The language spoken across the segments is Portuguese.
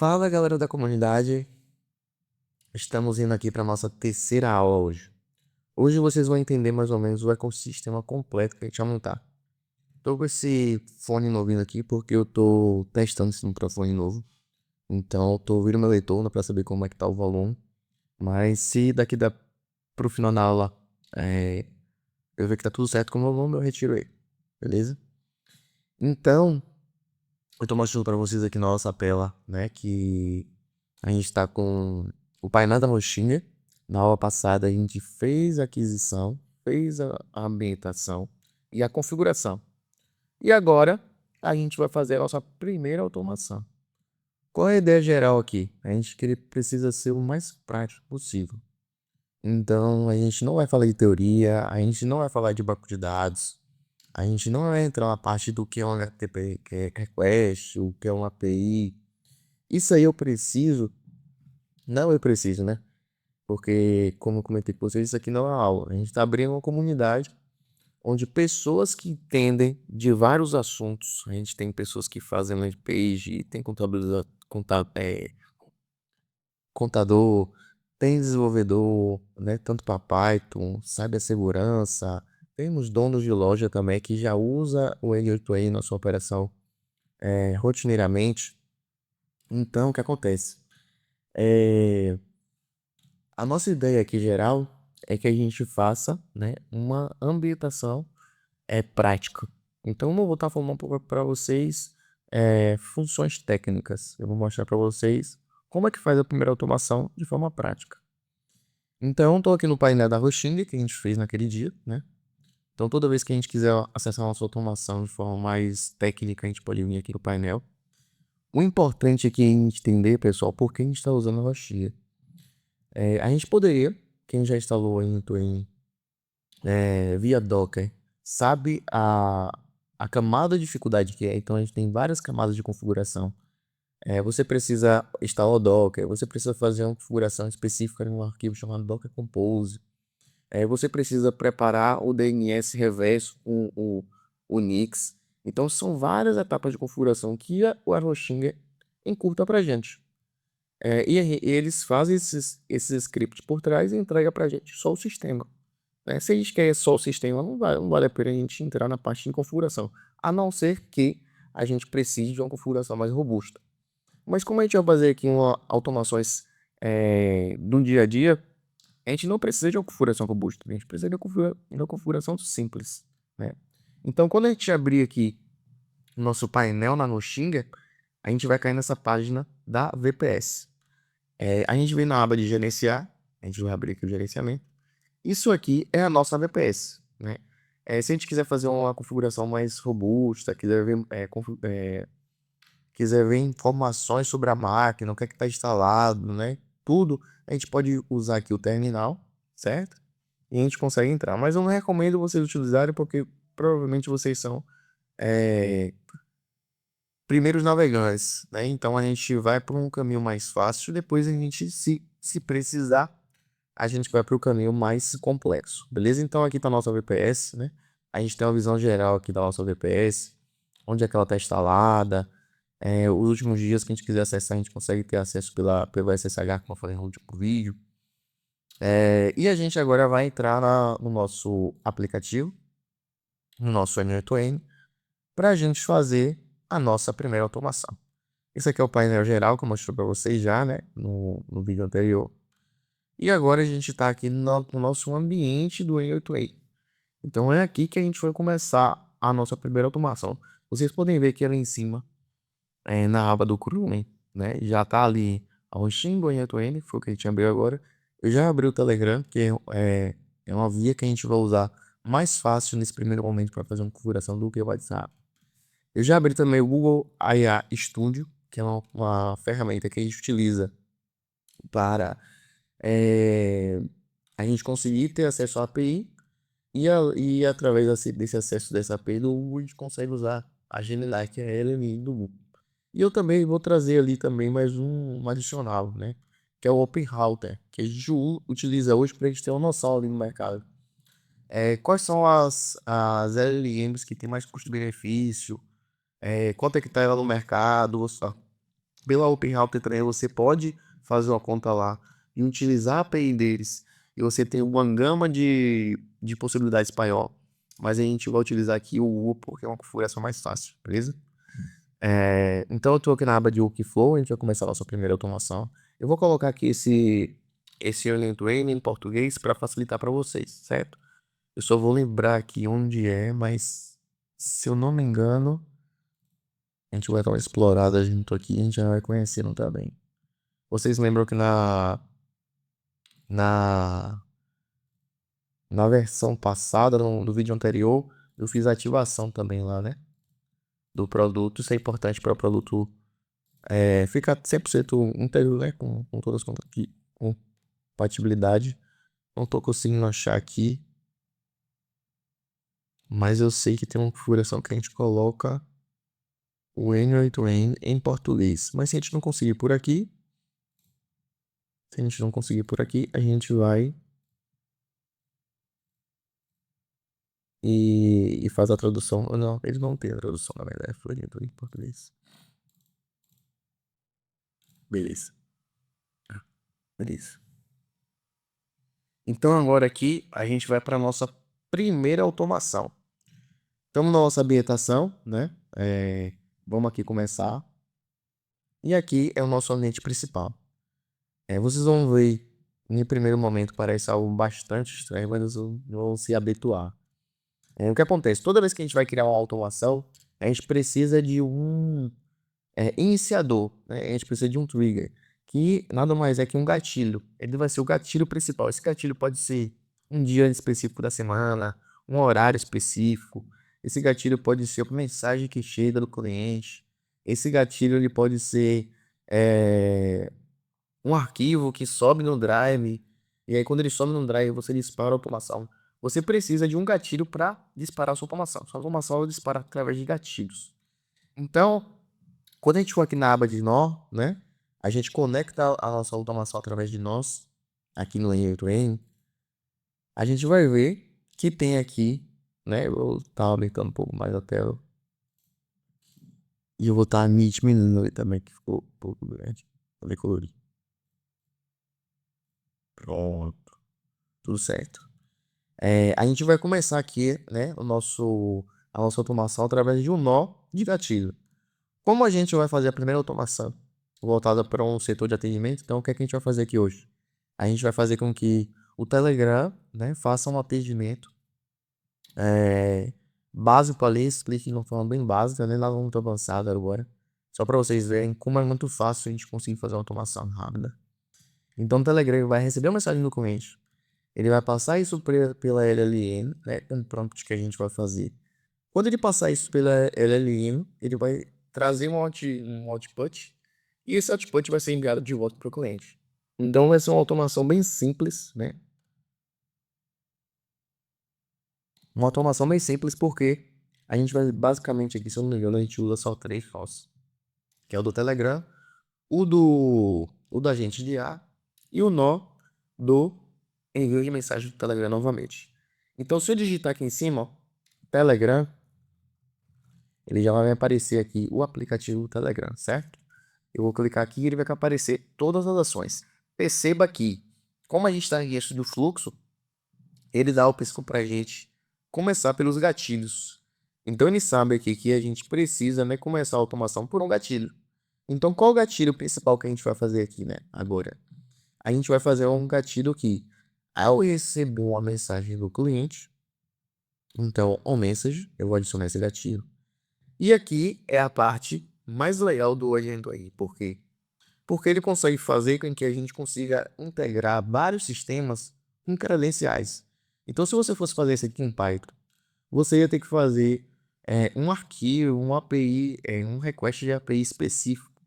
Fala galera da comunidade, estamos indo aqui para nossa terceira aula hoje. Hoje vocês vão entender mais ou menos o ecossistema completo que a gente vai montar. Tô com esse fone novinho aqui porque eu tô testando esse microfone novo. Então eu tô ouvindo meu leitor para saber como é que tá o volume. Mas se daqui pro final da aula eu ver que tá tudo certo com o volume, eu retiro ele. Beleza? Então, eu tô mostrando para vocês aqui na nossa tela, né, que a gente está com o painel da roxinha. Na aula passada a gente fez a aquisição, fez a ambientação e a configuração. E agora a gente vai fazer a nossa primeira automação. Qual é a ideia geral aqui? A gente precisa ser o mais prático possível. Então a gente não vai falar de teoria, a gente não vai falar de banco de dados, a gente não vai entrar na parte do que é um HTTP que é request, o que é uma API. Isso aí eu preciso, né? Porque, como eu comentei com vocês, isso aqui não é uma aula. A gente está abrindo uma comunidade onde pessoas que entendem de vários assuntos. A gente tem pessoas que fazem landing page, tem contador, tem desenvolvedor, né? Tanto para Python, cibersegurança. Temos donos de loja também que já usa o N8N na sua operação rotineiramente. Então, o que acontece? A nossa ideia aqui geral é que a gente faça, né, uma ambientação prática. Então, eu não vou estar falando para vocês funções técnicas. Eu vou mostrar para vocês como é que faz a primeira automação de forma prática. Então, estou aqui no painel da Roxing que a gente fez naquele dia, né? Então, toda vez que a gente quiser acessar a nossa automação de forma mais técnica, a gente pode vir aqui no painel. O importante aqui é a gente entender, pessoal, por que a gente está usando a Roxinha. A gente poderia, quem já instalou aí no Twin via Docker, sabe a camada de dificuldade que é. Então a gente tem várias camadas de configuração. Você precisa instalar o Docker, você precisa fazer uma configuração específica em um arquivo chamado Docker Compose. Você precisa preparar o DNS reverso com o Nix. Então são várias etapas de configuração que o Arrowstinger encurta para gente. E eles fazem esses scripts por trás e entregam para gente só o sistema. Se a gente quer só o sistema, não vale a pena a gente entrar na parte de configuração, a não ser que a gente precise de uma configuração mais robusta. Mas como a gente vai fazer aqui automações do dia a dia, a gente não precisa de uma configuração robusta, a gente precisa de uma configuração simples, né? Então, quando a gente abrir aqui nosso painel na Noxinga, a gente vai cair nessa página da VPS. A gente vem na aba de gerenciar, a gente vai abrir aqui o gerenciamento. Isso aqui é a nossa VPS, né? Se a gente quiser fazer uma configuração mais robusta, quiser ver informações sobre a máquina, o que é que está instalado, né? Tudo, a gente pode usar aqui o terminal, certo? E a gente consegue entrar. Mas eu não recomendo vocês utilizarem porque provavelmente vocês são primeiros navegantes, né? Então a gente vai por um caminho mais fácil, depois a gente, se precisar, a gente vai para o caminho mais complexo, beleza? Então aqui está a nossa VPS, né? A gente tem uma visão geral aqui da nossa VPS, onde é que ela está instalada, os últimos dias que a gente quiser acessar, a gente consegue ter acesso pelo SSH, como eu falei no último vídeo. E a gente agora vai entrar no nosso aplicativo, no nosso N8N, para a gente fazer a nossa primeira automação. Esse aqui é o painel geral que eu mostrei para vocês já, né, no vídeo anterior. E agora a gente está aqui no nosso ambiente do N8N. Então é aqui que a gente vai começar a nossa primeira automação. Vocês podem ver que ali em cima, na aba do Chrome, né, já está ali a roxinha do N8N, foi o que a gente abriu agora. Eu já abri o Telegram, que é uma via que a gente vai usar mais fácil nesse primeiro momento para fazer uma configuração do que o WhatsApp. Eu já abri também o Google IA Studio, que é uma ferramenta que a gente utiliza para a gente conseguir ter acesso à API e através desse acesso dessa API do Google, a gente consegue usar a Gemini, que é a LLM do Google. E eu também vou trazer ali também mais um adicional, né? Que é o Open Router, que a gente utiliza hoje para a gente ter uma noção ali no mercado. Quais são as LLMs que tem mais custo-benefício? Quanto é que está ela no mercado? Pela Open Router também você pode fazer uma conta lá e utilizar a API deles. E você tem uma gama de possibilidades maior. Mas a gente vai utilizar aqui o U porque é uma configuração mais fácil, beleza? Então eu estou aqui na aba de Workflow, a gente vai começar a nossa primeira automação. Eu vou colocar aqui esse Early Training em português para facilitar para vocês, certo? Eu só vou lembrar aqui onde é, mas se eu não me engano, a gente vai dar uma explorada junto aqui e a gente já vai conhecendo também. Vocês lembram que na, na versão passada, no vídeo anterior, eu fiz a ativação também lá, né? Do produto. Isso é importante para o produto ficar 100% íntegro, né? Com todas as compatibilidade. Não tô conseguindo achar aqui, mas eu sei que tem uma configuração que a gente coloca o Annual Train em português. Mas se a gente não conseguir por aqui, a gente vai e faz a tradução. Não, eles não têm a tradução, na verdade. Foi em português. Beleza. Beleza. Então agora aqui a gente vai para nossa primeira automação. Estamos na nossa ambientação, né? Vamos aqui começar. E aqui é o nosso ambiente principal. Vocês vão ver, em primeiro momento, parece algo bastante estranho, mas vocês vão se habituar. O que acontece? Toda vez que a gente vai criar uma automação, a gente precisa de um iniciador, né? A gente precisa de um trigger, que nada mais é que um gatilho. Ele vai ser o gatilho principal. Esse gatilho pode ser um dia específico da semana, um horário específico. Esse gatilho pode ser uma mensagem que chega do cliente. Esse gatilho ele pode ser um arquivo que sobe no Drive. E aí, quando ele sobe no Drive, você dispara a automação. Você precisa de um gatilho para disparar a sua automação. Sua automação ela dispara através de gatilhos. Então, quando a gente for aqui na aba de nó, né? A gente conecta a nossa automação através de nós, aqui no Layer Train. A gente vai ver que tem aqui, né? Eu vou estar aumentando um pouco mais a tela. E eu vou estar diminuindo ali também, que ficou um pouco grande. Vou colorir. Pronto. Tudo certo. A gente vai começar aqui, né? A nossa automação através de um nó de gatilho. Como a gente vai fazer a primeira automação voltada para um setor de atendimento, então o que é que a gente vai fazer aqui hoje? A gente vai fazer com que o Telegram, né, faça um atendimento básico ali, explique de uma forma bem básica, né, nada muito avançado agora. Só para vocês verem como é muito fácil a gente conseguir fazer uma automação rápida. Então o Telegram vai receber uma mensagem do cliente. Ele vai passar isso pela LLM, né, um prompt que a gente vai fazer. Quando ele passar isso pela LLM, ele vai trazer um output e esse output vai ser enviado de volta para o cliente. Então vai ser uma automação bem simples, né? Uma automação bem simples porque a gente vai basicamente aqui, se eu não me engano, a gente usa só 3 nós, que é o do Telegram, o do agente de IA e o nó do envio de mensagem do Telegram novamente. Então se eu digitar aqui em cima, ó, Telegram, ele já vai aparecer aqui o aplicativo do Telegram, certo? Eu vou clicar aqui e ele vai aparecer todas as ações. Perceba que, como a gente está em eixo do fluxo, ele dá a opção para a gente começar pelos gatilhos. Então ele sabe aqui que a gente precisa, né, começar a automação por um gatilho. Então qual o gatilho principal que a gente vai fazer aqui, né? Agora, a gente vai fazer um gatilho que, ao receber uma mensagem do cliente, então o message, eu vou adicionar esse gatilho. E aqui é a parte mais legal do Agento aí, por quê? Porque ele consegue fazer com que a gente consiga integrar vários sistemas com credenciais. Então, se você fosse fazer isso aqui em Python, você ia ter que fazer um arquivo, um API, um request de API específico,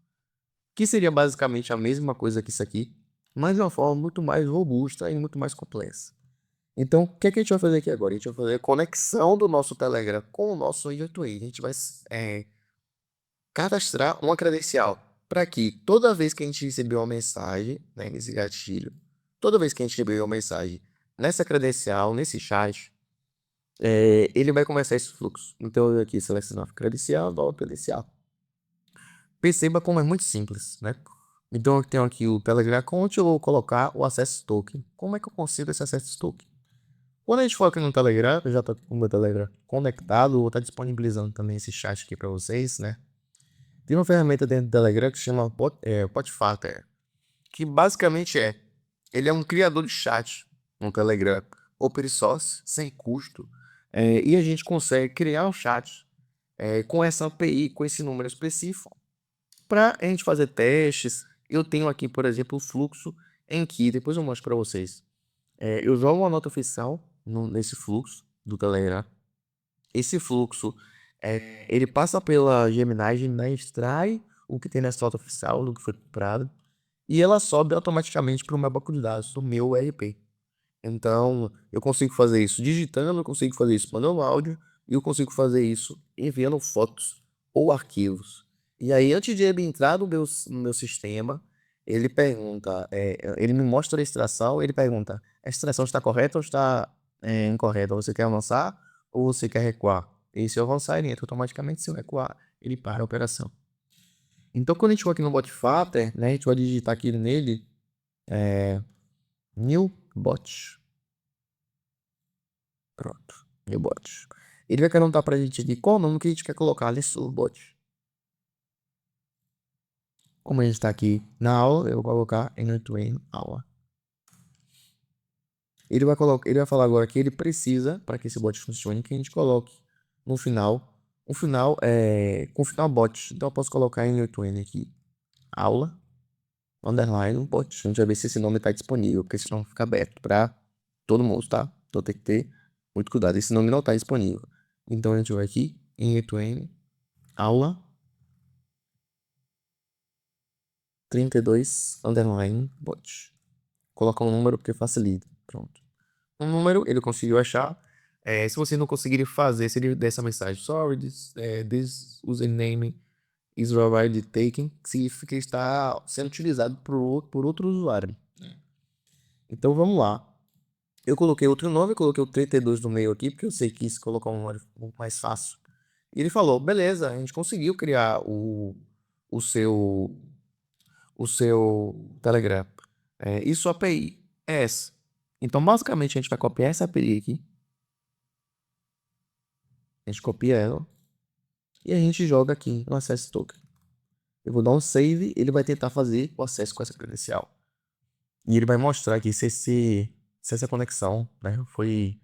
que seria basicamente a mesma coisa que isso aqui, mas de uma forma muito mais robusta e muito mais complexa. Então, o que é que a gente vai fazer aqui agora? A gente vai fazer a conexão do nosso Telegram com o nosso Gateway. A gente vai cadastrar uma credencial para que toda vez que a gente receber uma mensagem, né, nesse gatilho, toda vez que a gente receber uma mensagem nessa credencial, nesse chat, ele vai começar esse fluxo. Então eu aqui selecionar credencial, nova credencial. Perceba como é muito simples, né? Então eu tenho aqui o Telegram Account, eu vou colocar o Access Token. Como é que eu consigo esse Access Token? Quando a gente for aqui no Telegram, eu já tô com o meu Telegram conectado, vou estar disponibilizando também esse chat aqui para vocês, né? Tem uma ferramenta dentro do Telegram que se chama Podfather, que basicamente ele é um criador de chat no Telegram, open source, sem custo, e a gente consegue criar um chat com essa API, com esse número específico, para a gente fazer testes. Eu tenho aqui, por exemplo, o fluxo em que, depois eu mostro para vocês. Eu jogo uma nota oficial nesse fluxo do Telegram. Esse fluxo, ele passa pela Gemini extrai o que tem nessa nota oficial, do que foi comprado, e ela sobe automaticamente para o meu banco de dados, do meu ERP. Então, eu consigo fazer isso digitando, eu consigo fazer isso mandando áudio, e eu consigo fazer isso enviando fotos ou arquivos. E aí, antes de ele entrar no meu sistema, ele pergunta, ele me mostra a extração, ele pergunta, a extração está correta ou está incorreta? Você quer avançar ou você quer recuar? E se eu avançar, ele entra automaticamente, se eu recuar, ele para a operação. Então, quando a gente for aqui no Botfater, né, a gente vai digitar aqui nele, new bot. Pronto, new bot. Ele vai perguntar pra gente aqui qual o nome que a gente quer colocar nesse bot. Como a gente tá aqui na aula, eu vou colocar end-to-end aula. Ele vai falar agora que ele precisa, para que esse bot funcione, que a gente coloque no final, com o final bot. Então eu posso colocar end-to-end aqui, aula, underline, bot. A gente vai ver se esse nome tá disponível, porque senão fica aberto para todo mundo, tá? Então tem que ter muito cuidado. Esse nome não tá disponível. Então a gente vai aqui, end-to-end, aula, 32, underline, bot. Colocar um número porque facilita. Pronto. Um número, ele conseguiu achar. Se você não conseguir fazer, se ele der essa mensagem, sorry, this username is already taken, significa que está sendo utilizado por outro usuário. Então vamos lá. Eu coloquei outro nome, coloquei o 32 no meio aqui, porque eu sei que isso colocar um número mais fácil. E ele falou, beleza, a gente conseguiu criar o seu o seu Telegram. E sua API é essa. Então, basicamente, a gente vai copiar essa API aqui. A gente copia ela. E a gente joga aqui no Access Token. Eu vou dar um save. Ele vai tentar fazer o acesso com essa credencial. E ele vai mostrar aqui se essa conexão, né, foi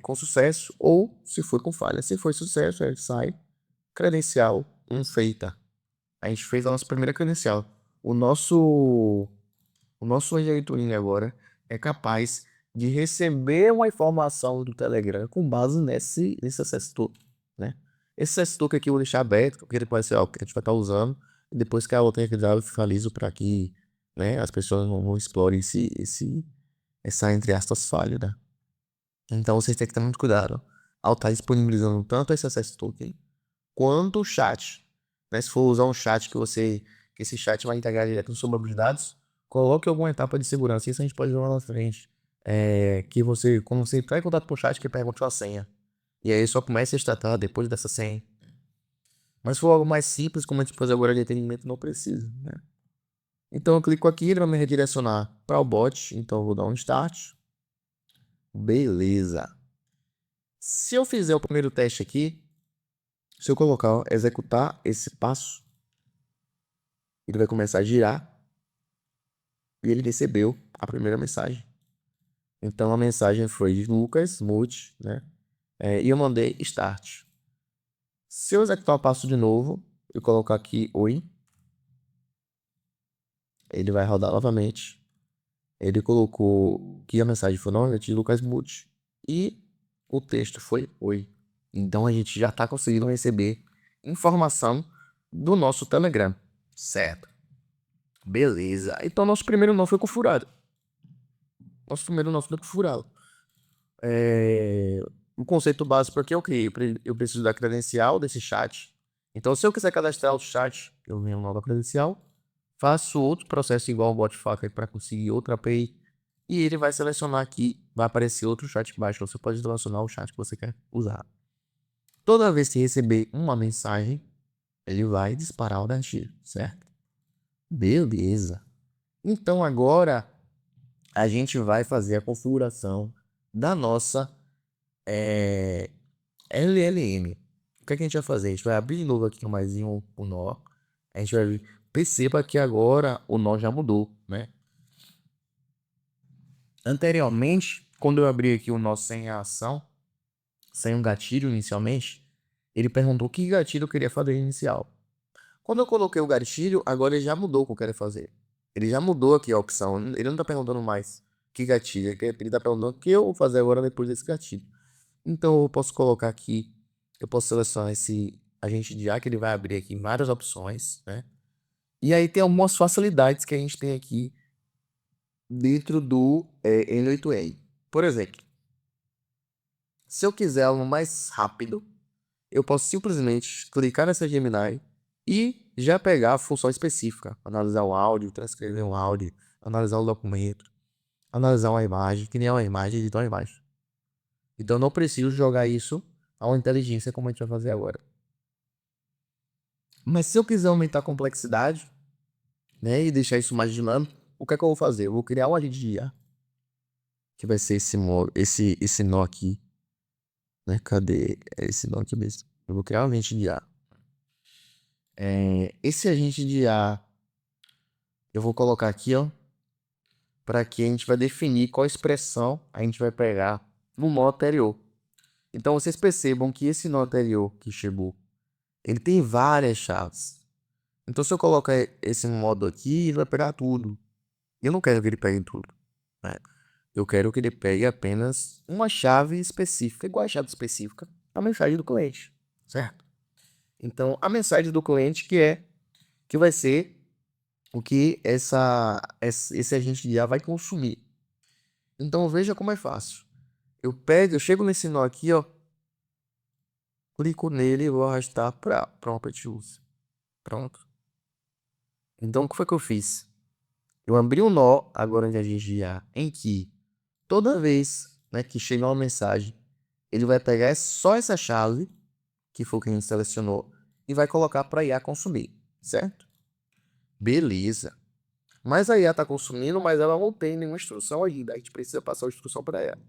com sucesso ou se foi com falha. Se foi sucesso, ele sai. Credencial feita. A gente fez a nossa primeira credencial. O nosso Angelituring agora é capaz de receber uma informação do Telegram com base nesse Access Token, né? Esse Access Token aqui eu vou deixar aberto, porque ele pode ser algo que a gente vai estar usando, e depois que a outra entidade eu finalizo para que, né, as pessoas não explorem essa, entre aspas, falha, né? Então vocês têm que ter muito cuidado ao estar disponibilizando tanto esse Access Token quanto o chat, né? Se for usar um chat que esse chat vai integrar direto no seu banco de dados, coloque alguma etapa de segurança. Isso a gente pode ver lá na frente. Quando você entrar em contato com o chat, que pergunte a senha. E aí só comece a tratar depois dessa senha. Mas se for algo mais simples, como a gente fazer agora de atendimento, não precisa, né? Então eu clico aqui, ele vai me redirecionar para o bot. Então eu vou dar um start. Beleza. Se eu fizer o primeiro teste aqui, se eu colocar executar esse passo, ele vai começar a girar e ele recebeu a primeira mensagem. Então a mensagem foi de Lucas Mute, né? E eu mandei start. Se eu executar o passo de novo e colocar aqui oi, ele vai rodar novamente. Ele colocou que a mensagem foi novamente de Lucas Mute e o texto foi oi. Então a gente já está conseguindo receber informação do nosso Telegram, certo? Beleza. Então nosso primeiro não foi configurado. Nosso primeiro não foi configurado. O conceito básico aqui é o que eu preciso da credencial desse chat. Então, se eu quiser cadastrar o chat, eu venho nova credencial, faço outro processo igual ao Botfaca para conseguir outra API e ele vai selecionar aqui, vai aparecer outro chat embaixo. Você pode selecionar o chat que você quer usar. Toda vez que receber uma mensagem, ele vai disparar o gatilho, certo? Beleza. Então agora a gente vai fazer a configuração da nossa LLM. O que é que a gente vai fazer? A gente vai abrir de novo aqui mais o nó. A gente vai perceba que agora o nó já mudou, né? Anteriormente, quando eu abri aqui o nó sem a ação, sem um gatilho inicialmente, ele perguntou que gatilho eu queria fazer inicial. Quando eu coloquei o gatilho, agora ele já mudou o que eu quero fazer. Ele já mudou aqui a opção. Ele não está perguntando mais que gatilho. Ele está perguntando o que eu vou fazer agora depois desse gatilho. Então eu posso colocar aqui, eu posso selecionar esse agente de IA, que ele vai abrir aqui várias opções, né? E aí tem algumas facilidades que a gente tem aqui dentro do N8N. Por exemplo, se eu quiser algo mais rápido, eu posso simplesmente clicar nessa Gemini e já pegar a função específica. Analisar o áudio, transcrever um áudio, analisar o documento, analisar uma imagem, criar uma imagem, editar uma imagem. Então eu não preciso jogar isso a uma inteligência como a gente vai fazer agora. Mas se eu quiser aumentar a complexidade, né, e deixar isso mais dinâmico, o que é que eu vou fazer? Eu vou criar um agente de IA, que vai ser esse nó aqui, né? Cadê? É esse nó aqui mesmo. Eu vou criar um agente de IA. Esse agente de IA, eu vou colocar aqui, ó, para que a gente vai definir qual expressão a gente vai pegar no nó anterior. Então vocês percebam que esse nó anterior que chegou, ele tem várias chaves. Então se eu colocar esse modo aqui, ele vai pegar tudo. Eu não quero que ele pegue tudo, né? Eu quero que ele pegue apenas uma chave específica, igual a chave específica, a mensagem do cliente, certo? Então a mensagem do cliente que vai ser o que esse agente de IA vai consumir. Então veja como é fácil. Eu chego nesse nó aqui, ó, clico nele e vou arrastar para Prompt Use. Pronto. Então o que foi que eu fiz? Eu abri um nó agora de agente de IA em que toda vez, né, que chega uma mensagem, ele vai pegar só essa chave, que foi o que a gente selecionou, e vai colocar para a IA consumir, certo? Beleza. Mas a IA está consumindo, mas ela não tem nenhuma instrução ainda. A gente precisa passar a instrução para ela.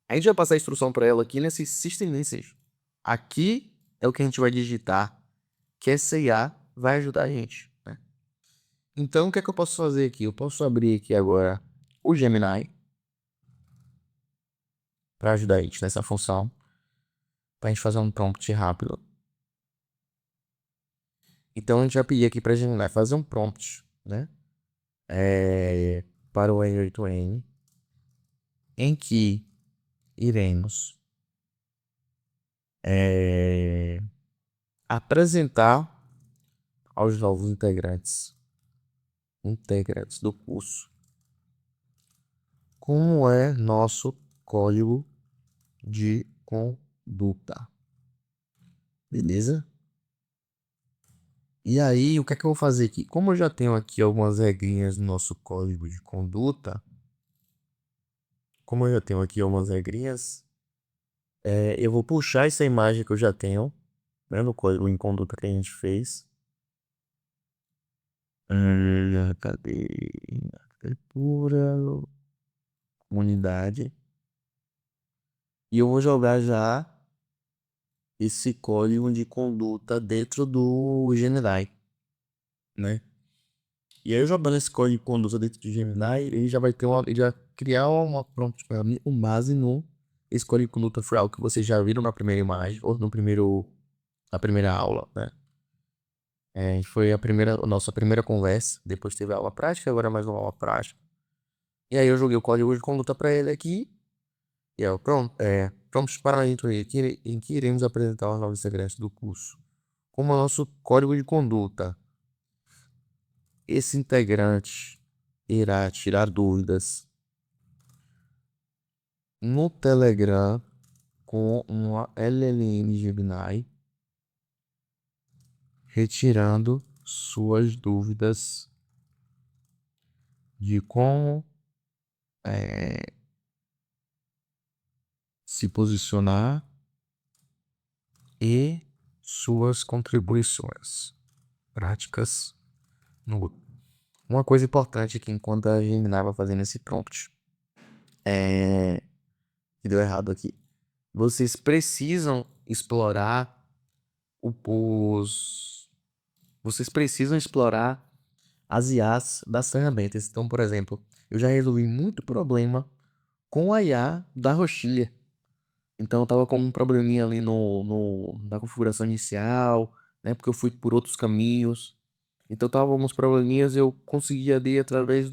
A gente vai passar a instrução para ela aqui nesse System Message. Aqui é o que a gente vai digitar, que essa IA vai ajudar a gente, né? Então, o que é que eu posso fazer aqui? Eu posso abrir aqui agora o Gemini para ajudar a gente nessa função, para a gente fazer um prompt rápido. Então, a gente vai pedir aqui para a Gemini fazer um prompt, né? Para o N8N, em que iremos apresentar aos novos integrantes do curso como é nosso código de conduta. Beleza? E aí, o que é que eu vou fazer aqui? Como eu já tenho aqui algumas regrinhas no nosso código de conduta, eu vou puxar essa imagem que eu já tenho, né, no código em conduta que a gente fez. Cadê? Arquitetura, comunidade. E eu vou jogar já esse código de conduta dentro do Gemini, né? E aí, jogando esse código de conduta dentro do Gemini, ele já vai ter ele vai criar uma prompt para mim, com base no esse código de conduta foi algo que vocês já viram na primeira imagem ou na primeira aula, né? Foi a nossa primeira conversa, depois teve a aula prática, agora mais uma aula prática. E aí eu joguei o código de conduta para ele aqui, e prompt para a leitura em que iremos apresentar os novos integrantes do curso. Como é o nosso código de conduta, esse integrante irá tirar dúvidas no Telegram com uma LLM Gemini, retirando suas dúvidas de como se posicionar e suas contribuições práticas no grupo. Uma coisa importante que enquanto a Gemini vai fazendo esse prompt, que deu errado aqui, vocês precisam explorar vocês precisam explorar as IAs das ferramentas. Então, por exemplo, eu já resolvi muito problema com a IA da Rochilha. Então, eu tava com um probleminha ali na configuração inicial, né? Porque eu fui por outros caminhos. Então, tava alguns probleminhas, eu consegui ali através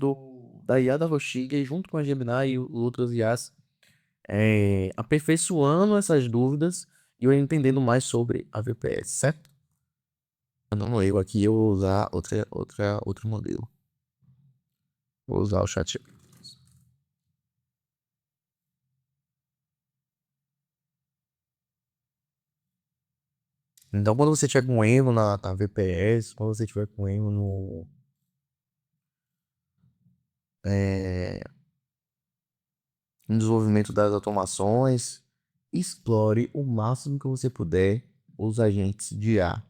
da IA da Rochilha, e junto com a Gemini e outras IAs, aperfeiçoando essas dúvidas e eu entendendo mais sobre a VPS, certo? Não, eu aqui eu vou usar outro modelo. Vou usar o chat. Então, quando você tiver com erro na VPS, quando você tiver com erro no desenvolvimento das automações, explore o máximo que você puder os agentes de IA.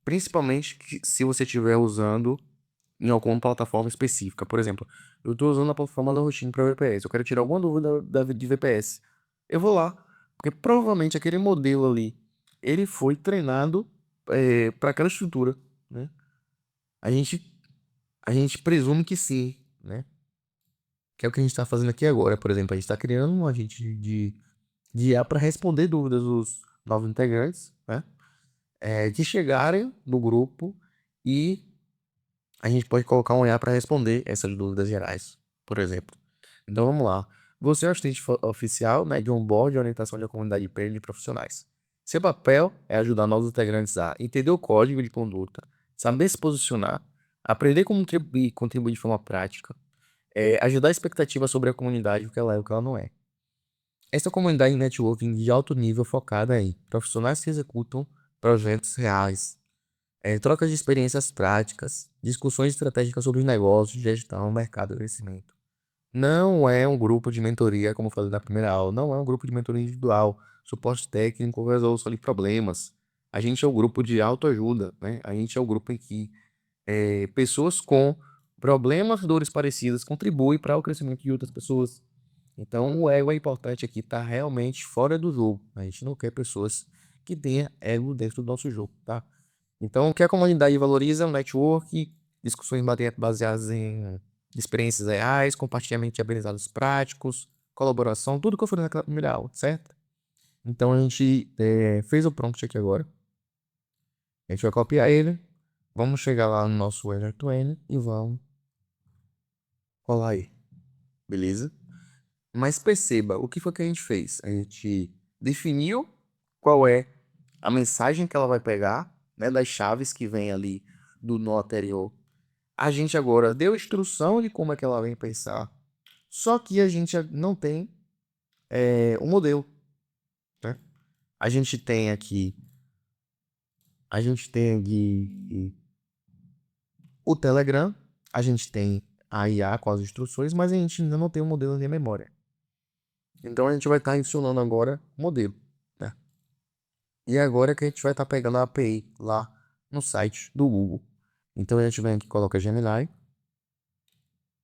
Principalmente se você estiver usando em alguma plataforma específica. Por exemplo, eu estou usando a plataforma da Routine para VPS. Eu quero tirar alguma dúvida de VPS. Eu vou lá, porque provavelmente aquele modelo ali, ele foi treinado para aquela estrutura, né? A gente, a gente presume que sim, né? Que é o que a gente está fazendo aqui agora. Por exemplo, a gente está criando um agente de IA para responder dúvidas dos novos integrantes, né? Que chegarem no grupo e a gente pode colocar um IA para responder essas dúvidas gerais, por exemplo. Então vamos lá. Você é o assistente oficial, né, de onboard e orientação da comunidade de profissionais. Seu papel é ajudar novos integrantes a entender o código de conduta, saber se posicionar, aprender como contribuir de forma prática, ajudar a expectativa sobre a comunidade, o que ela é e o que ela não é. Essa comunidade de networking de alto nível focada em profissionais que executam projetos reais, trocas de experiências práticas, discussões estratégicas sobre os negócios, gestão, mercado e crescimento. Não é um grupo de mentoria, como eu falei na primeira aula, não é um grupo de mentoria individual, suporte técnico, resolução de problemas. A gente é um grupo de autoajuda, né? A gente é um grupo em que pessoas com problemas, dores parecidas contribuem para o crescimento de outras pessoas. Então, o ego é importante aqui, tá realmente fora do jogo. A gente não quer pessoas que tenham ego dentro do nosso jogo, tá? Então, o que a comunidade valoriza é o network, discussões baseadas em experiências reais, compartilhamento de aprendizados práticos, colaboração, tudo que eu falei naquela primeira aula, certo? Então, a gente fez o prompt aqui agora. A gente vai copiar ele. Vamos chegar lá no nosso Azure Twin e vamos colar aí. Beleza? Mas perceba, o que foi que a gente fez? A gente definiu qual é a mensagem que ela vai pegar, né, das chaves que vem ali do nó anterior. A gente agora deu instrução de como é que ela vem pensar. Só que a gente não tem um modelo, né? A gente tem aqui, o Telegram, a gente tem a IA com as instruções, mas a gente ainda não tem um modelo de memória. Então a gente vai estar adicionando agora modelo, né? E agora que a gente vai estar pegando a API lá no site do Google. Então a gente vem aqui e coloca Gemini.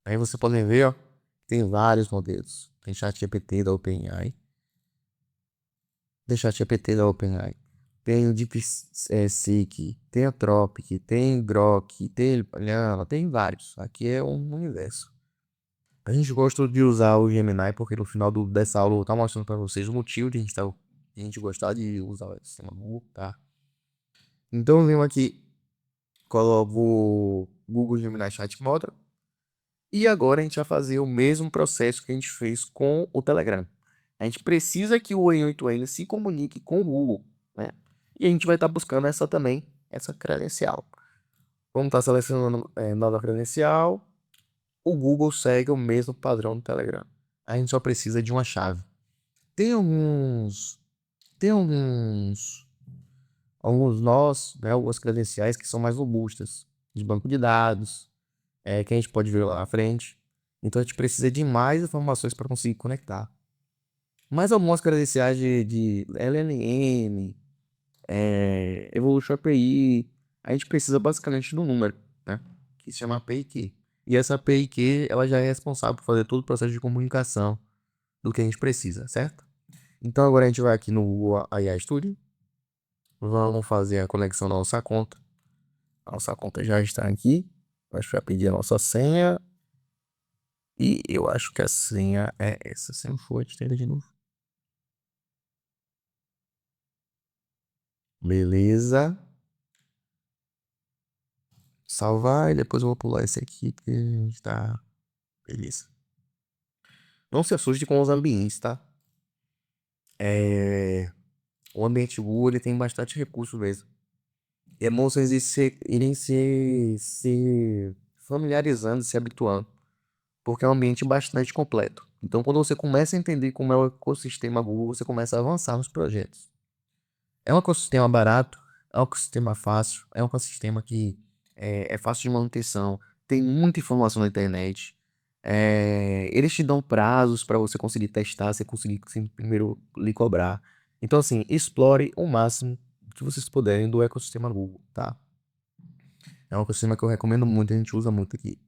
Aí você pode ver, ó, tem vários modelos. Tem ChatGPT da OpenAI. Tem ChatGPT da OpenAI. Tem o DeepSeek, tem a Tropic, tem Grok, tem Llama, tem vários. Aqui é um universo. A gente gosta de usar o Gemini porque no final dessa aula eu vou estar mostrando para vocês o motivo de a gente gostar de usar o sistema Google, tá? Então eu venho aqui, coloco o Google Gemini Chat Model e agora a gente vai fazer o mesmo processo que a gente fez com o Telegram. A gente precisa que o Oi8N se comunique com o Google, né? E a gente vai estar buscando essa credencial. Vamos estar selecionando nova credencial. O Google segue o mesmo padrão do Telegram. A gente só precisa de uma chave. Tem alguns, tem alguns nós, né, algumas credenciais que são mais robustas, de banco de dados, que a gente pode ver lá na frente. Então a gente precisa de mais informações para conseguir conectar. Mais algumas credenciais de LLM, Evolution API, a gente precisa basicamente do número, né? Que se chama API Key. E essa API Key, ela já é responsável por fazer todo o processo de comunicação do que a gente precisa, certo? Então agora a gente vai aqui no AI Studio. Vamos fazer a conexão da nossa conta. A nossa conta já está aqui. Acho que vai pedir a nossa senha. E eu acho que a senha é essa. Se não for, a gente tenta de novo. Beleza. Salvar e depois eu vou pular esse aqui porque a gente tá. Beleza. Não se assuste com os ambientes, tá? O ambiente Google ele tem bastante recurso mesmo. E é bom vocês irem se familiarizando, se habituando. Porque é um ambiente bastante completo. Então, quando você começa a entender como é o ecossistema Google, você começa a avançar nos projetos. É um ecossistema barato, é um ecossistema fácil, é um ecossistema que é fácil de manutenção, tem muita informação na internet. Eles te dão prazos para você conseguir testar, você conseguir primeiro lhe cobrar. Então, assim, explore o máximo que vocês puderem do ecossistema Google, tá? É um ecossistema que eu recomendo muito, a gente usa muito aqui.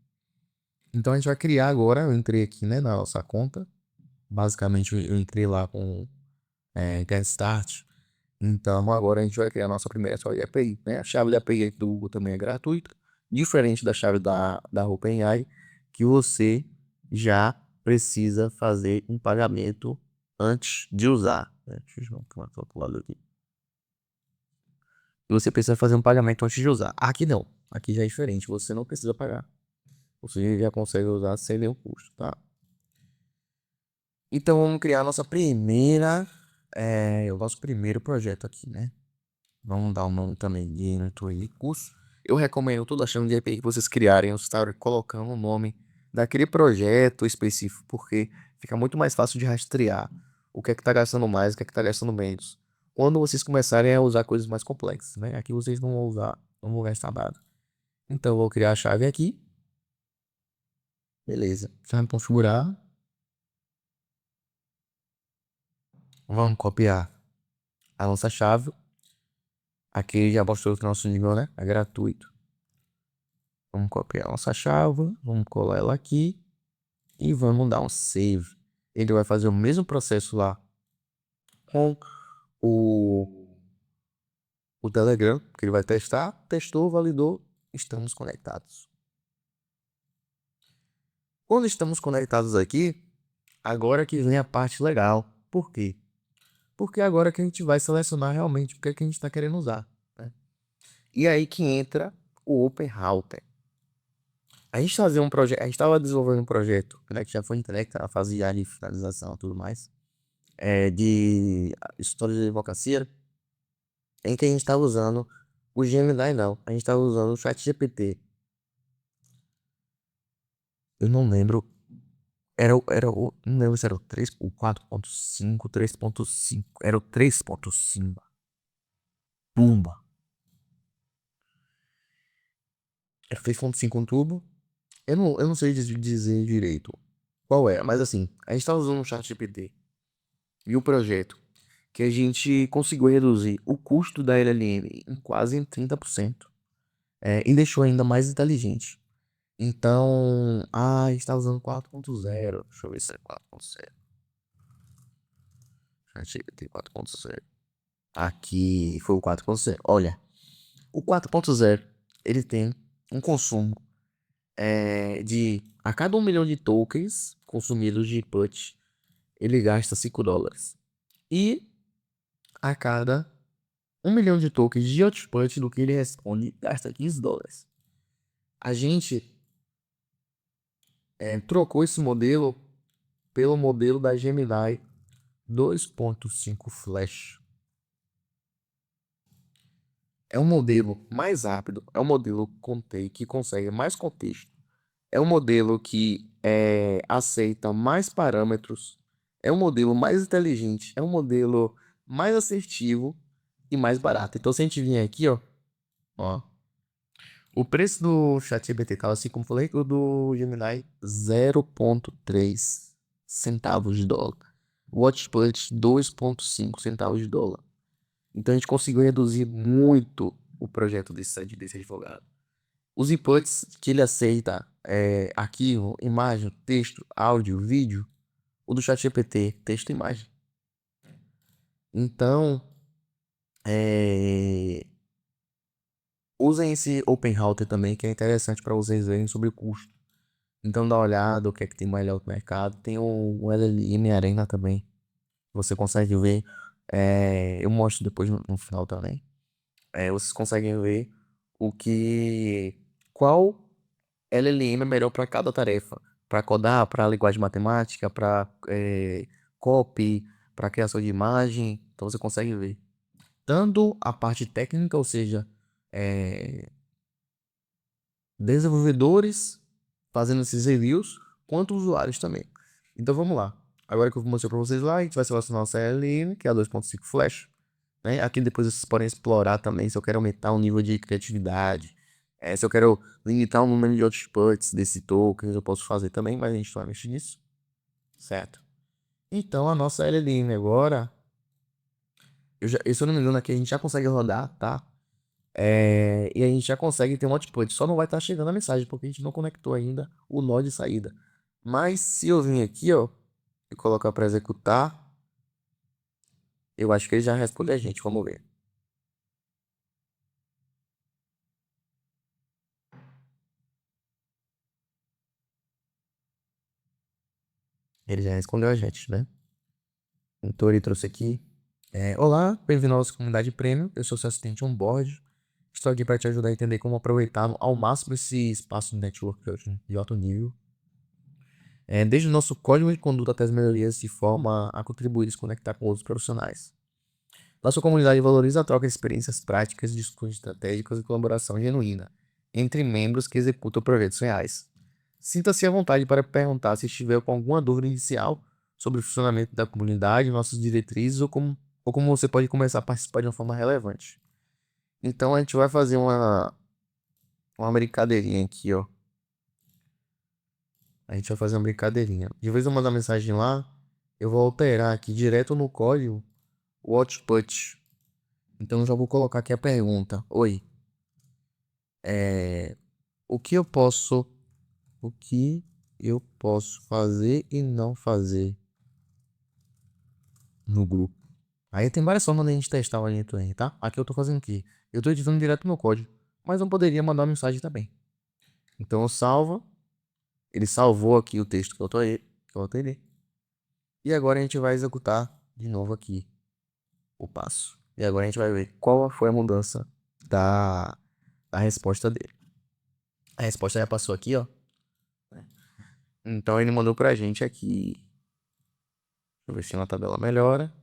Então, a gente vai criar agora, eu entrei aqui, né, na nossa conta. Basicamente, eu entrei lá com Get Start. Então, agora a gente vai criar a nossa primeira chave de API, né? A chave de API do Google também é gratuita, diferente da chave da OpenAI, que você já precisa fazer um pagamento antes de usar, né? Deixa eu ver outro lado aqui. Você precisa fazer um pagamento antes de usar. Aqui não. Aqui já é diferente. Você não precisa pagar. Você já consegue usar sem nenhum custo, tá? Então vamos criar a nossa o nosso primeiro projeto aqui, né? Vamos dar o nome também de Inventory Curso. Eu recomendo toda a chave de API que vocês criarem, vocês estarem colocando o nome daquele projeto específico, porque fica muito mais fácil de rastrear o que é que tá gastando mais, o que é que tá gastando menos. Quando vocês começarem a usar coisas mais complexas, né? Aqui vocês não vão usar, não vão gastar nada. Então eu vou criar a chave aqui. Beleza. Chave configurar. Vamos copiar a nossa chave. Aqui já mostrou que o nosso nível, né? É gratuito. Vamos copiar a nossa chave, vamos colar ela aqui e vamos dar um save. Ele vai fazer o mesmo processo lá com o, o Telegram, que ele vai testar, testou, validou, estamos conectados. Quando estamos conectados aqui, agora que vem a parte legal. Por quê? Porque agora que a gente vai selecionar realmente o que é que a gente está querendo usar, né? E aí que entra o Open Router. A gente fazia um projeto, a gente estava desenvolvendo um projeto, né, que já foi entregue, tá na fase já de finalização e tudo mais, de história de advocacia, em que a gente estava usando o Gemini, não, a gente estava usando o ChatGPT. Eu não lembro, não lembro se era o 3, o 4.5, 3.5, era o 3.5. Pumba. Era 3.5 um tubo. Eu não sei dizer direito qual era, mas assim, a gente estava usando o ChatGPT e o projeto que a gente conseguiu reduzir o custo da LLM em quase em 30%, e deixou ainda mais inteligente. Então, a gente tá usando 4.0. Deixa eu ver se é 4.0. ChatGPT 4.0. Aqui foi o 4.0. Olha, o 4.0 ele tem um consumo de a cada 1 milhão de tokens consumidos de input, ele gasta $5. E a cada 1 milhão de tokens de output do que ele responde, gasta $15. A gente trocou esse modelo pelo modelo da Gemini 2.5 Flash. É um modelo mais rápido, é um modelo que consegue mais contexto, é um modelo que aceita mais parâmetros, é um modelo mais inteligente, é um modelo mais assertivo e mais barato. Então, se a gente vier aqui, ó, o preço do ChatGPT tava assim como falei, o do Gemini 0.3 centavos de dólar. O Watchput 2.5 centavos de dólar. Então a gente conseguiu reduzir muito o projeto desse advogado. Os inputs que ele aceita é arquivo, imagem, texto, áudio, vídeo. O do ChatGPT, texto e imagem. Então, é, usem esse Open Router também, que é interessante para vocês verem sobre o custo. Então dá uma olhada, o que é que tem melhor no mercado. Tem o LLM Arena também. Você consegue ver. Eu mostro depois no final também. Vocês conseguem ver o que. Qual LLM é melhor para cada tarefa. Para codar, para linguagem matemática, para copy, para criação de imagem. Então você consegue ver. Tanto a parte técnica, ou seja, é, desenvolvedores fazendo esses reviews, quanto usuários também. Então vamos lá. Agora que eu vou mostrar para vocês lá, a gente vai selecionar o CLN, que é a 2.5 Flash. Né? Aqui depois vocês podem explorar também se eu quero aumentar o nível de criatividade. Se eu quero limitar o número de outputs desse token, eu posso fazer também, mas a gente não vai mexer nisso. Certo? Então a nossa LLM agora, se eu não me engano aqui, a gente já consegue rodar, tá? E a gente já consegue ter um output. Só não vai estar chegando a mensagem, porque a gente não conectou ainda o nó de saída. Mas se eu vir aqui, ó, e colocar para executar, eu acho que ele já responde a gente. Vamos ver. Ele já respondeu a gente, né? Então ele trouxe aqui. Olá, bem-vindo à nossa comunidade premium. Eu sou seu assistente on-board. Estou aqui para te ajudar a entender como aproveitar ao máximo esse espaço de network de alto nível. Desde o nosso código de conduta até as melhorias de forma a contribuir e se conectar com outros profissionais. Nossa comunidade valoriza a troca de experiências práticas, discussões estratégicas e colaboração genuína entre membros que executam projetos reais. Sinta-se à vontade para perguntar se estiver com alguma dúvida inicial sobre o funcionamento da comunidade, nossas diretrizes ou como você pode começar a participar de uma forma relevante. Então a gente vai fazer uma brincadeirinha aqui, ó. A gente vai fazer uma brincadeirinha. De vez eu mandar mensagem lá, eu vou alterar aqui direto no código o output. Então eu já vou colocar aqui a pergunta. Oi, o que eu posso, o que eu posso fazer e não fazer no grupo? Aí tem várias formas de a gente testar o end-to-end, tá? Aqui eu tô fazendo aqui. Eu tô editando direto no código, mas eu poderia mandar uma mensagem também. Então eu salvo, ele salvou aqui o texto que eu alterei. E agora a gente vai executar de novo aqui o passo. E agora a gente vai ver qual foi a mudança da, da resposta dele. A resposta já passou aqui, ó. Então ele mandou pra gente aqui. Deixa eu ver se na tabela melhora.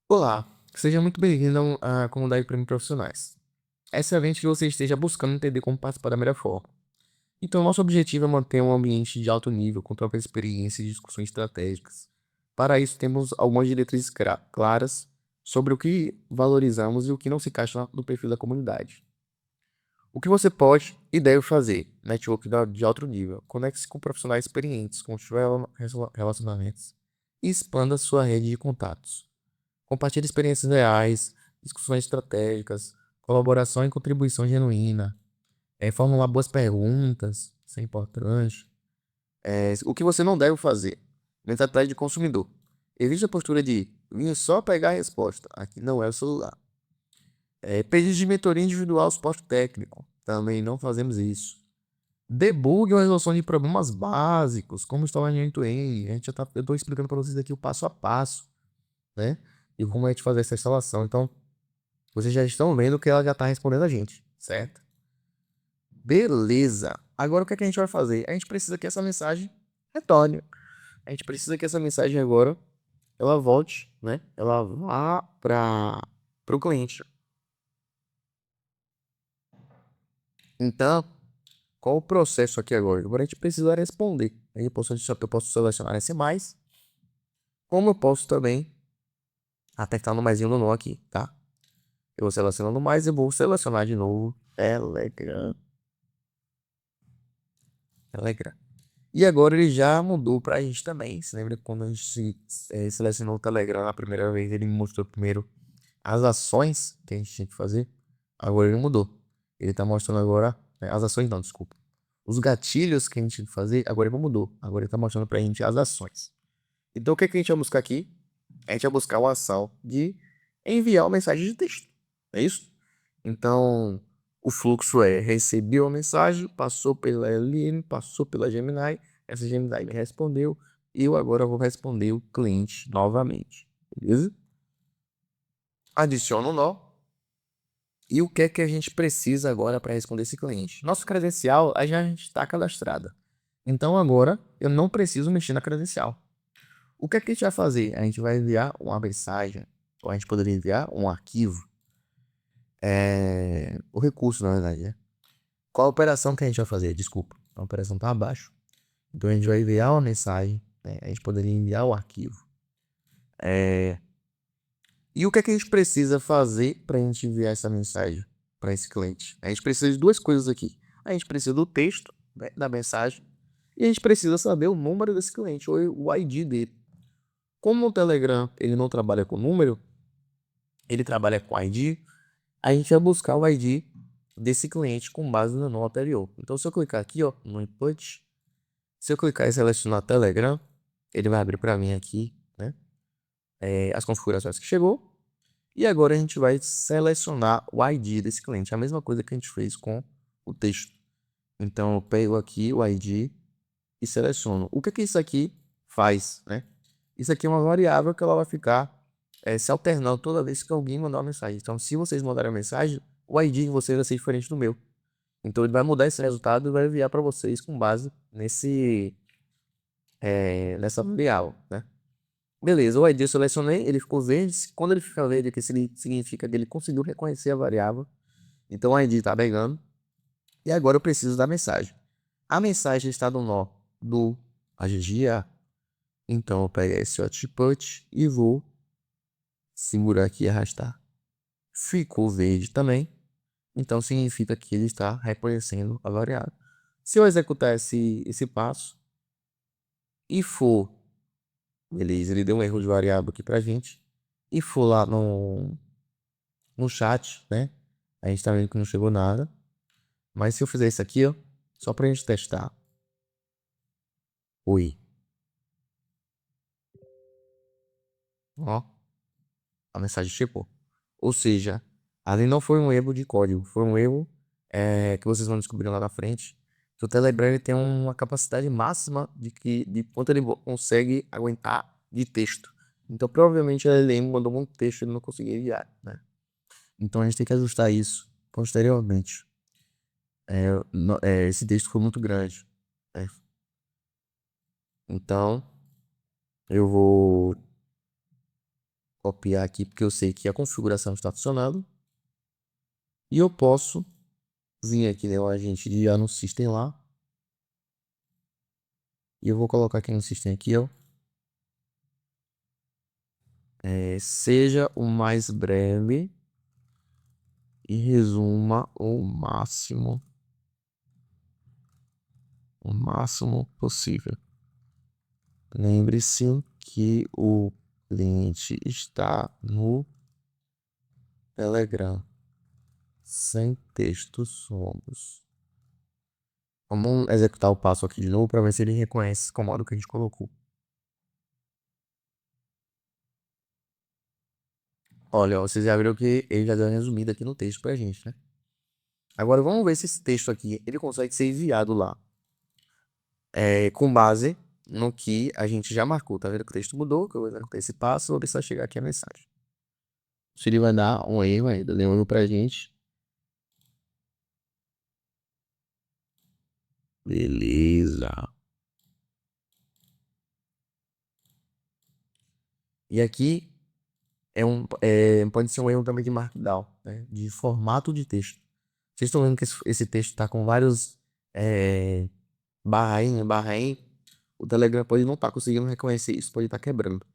Olá, seja muito bem-vindo à comunidade Prêmio Profissionais. É excelente que você esteja buscando entender como participar da melhor forma. Então, nosso objetivo é manter um ambiente de alto nível, com troca de experiência e discussões estratégicas. Para isso, temos algumas diretrizes claras sobre o que valorizamos e o que não se encaixa no perfil da comunidade. O que você pode e deve fazer? Network de alto nível. Conecte-se com profissionais experientes, construa relacionamentos e expanda sua rede de contatos. Compartilhe experiências reais, discussões estratégicas, colaboração e contribuição genuína. Formular boas perguntas, isso é importante. O que você não deve fazer? Mentalidade de consumidor. Evite a postura de vim só pegar a resposta. Aqui não é o celular. Pedido de mentoria individual, suporte técnico. Também não fazemos isso. Debug ou resolução de problemas básicos, como instalar em end-to-end. Eu estou explicando para vocês aqui o passo a passo, né? E como a gente fazer essa instalação. Então, vocês já estão vendo que ela já está respondendo a gente, certo? Beleza. Agora o que é que a gente vai fazer? A gente precisa que essa mensagem retorne. A gente precisa que essa mensagem agora ela volte, né? Ela vá para o cliente. Então, qual o processo aqui agora? Agora a gente precisa responder. Aí eu posso selecionar SMS, como eu posso também apertar no maisinho no nó aqui, tá? Eu vou selecionando mais e vou selecionar de novo Telegram. Telegram. E agora ele já mudou pra gente também. Você lembra que quando a gente selecionou o Telegram na primeira vez, ele me mostrou primeiro as ações que a gente tinha que fazer, agora ele mudou. Ele tá mostrando agora, as ações não, desculpa. Os gatilhos que a gente tinha que fazer, agora ele mudou. Agora ele tá mostrando pra gente as ações. Então o que que a gente vai buscar aqui? A gente vai buscar uma ação de enviar uma mensagem de texto. É isso? Então, o fluxo é: recebi uma mensagem, passou pela LM, passou pela Gemini, essa Gemini me respondeu, e eu agora vou responder o cliente novamente. Beleza? Adiciono um nó. E o que é que a gente precisa agora para responder esse cliente? Nosso credencial, a gente está cadastrada. Então agora eu não preciso mexer na credencial. O que é que a gente vai fazer? A gente vai enviar uma mensagem, ou a gente poderia enviar um arquivo. O recurso, na verdade, né? Qual a operação que a gente vai fazer? Desculpa, a operação está abaixo. Então a gente vai enviar uma mensagem, né? A gente poderia enviar o arquivo. E o que é que a gente precisa fazer para a gente enviar essa mensagem para esse cliente? A gente precisa de duas coisas aqui. A gente precisa do texto, né, da mensagem, e a gente precisa saber o número desse cliente, ou o ID dele. Como o Telegram ele não trabalha com número, ele trabalha com ID, a gente vai buscar o ID desse cliente com base no nó anterior. Então, se eu clicar aqui, ó, no input, se eu clicar e selecionar Telegram, ele vai abrir para mim aqui, né, as configurações que chegou. E agora a gente vai selecionar o ID desse cliente, a mesma coisa que a gente fez com o texto. Então, eu pego aqui o ID e seleciono. O que que isso aqui faz, né? Isso aqui é uma variável que ela vai ficar se alternando toda vez que alguém mandar uma mensagem. Então, se vocês mandarem uma mensagem, o ID de vocês vai ser diferente do meu. Então, ele vai mudar esse resultado e vai enviar para vocês com base nessa variável, né? Beleza, o ID eu selecionei, ele ficou verde. Quando ele fica verde, aqui significa que ele conseguiu reconhecer a variável. Então o ID está pegando. E agora eu preciso da mensagem. A mensagem está no nó do AGGA. Então eu pego esse output e vou segurar aqui e arrastar. Ficou verde também. Então significa que ele está reconhecendo a variável. Se eu executar esse passo e for, beleza, ele deu um erro de variável aqui pra gente. E for lá no chat, né? A gente tá vendo que não chegou nada. Mas se eu fizer isso aqui, ó, só pra gente testar. Oi. Ó, a mensagem chegou. Ou seja, ali não foi um erro de código, foi um erro que vocês vão descobrir lá na frente. Que o Telegram ele tem uma capacidade máxima de quanto ele consegue aguentar de texto. Então, provavelmente a LLM mandou muito texto e ele não conseguiu enviar, né? Então a gente tem que ajustar isso posteriormente. Esse texto foi muito grande, né? Então, eu vou copiar aqui porque eu sei que a configuração está funcionando. E eu posso vir aqui no agente de no system lá. E eu vou colocar aqui no system aqui, ó. Seja o mais breve e resuma o máximo possível. Lembre-se que o cliente está no Telegram. Sem texto somos. Vamos executar o passo aqui de novo para ver se ele reconhece esse comando que a gente colocou. Olha, ó, vocês já viram que ele já deu uma resumida aqui no texto pra gente, né? Agora vamos ver se esse texto aqui ele consegue ser enviado lá. Com base no que a gente já marcou. Tá vendo que o texto mudou? Que eu vou executar esse passo, vou ver se vai chegar aqui a mensagem. Se ele vai dar um erro ainda, deu um erro pra gente. Beleza. E aqui pode ser um erro também de markdown, né? De formato de texto. Vocês estão vendo que esse texto está com vários barra em. O Telegram pode não estar conseguindo reconhecer isso, pode estar quebrando.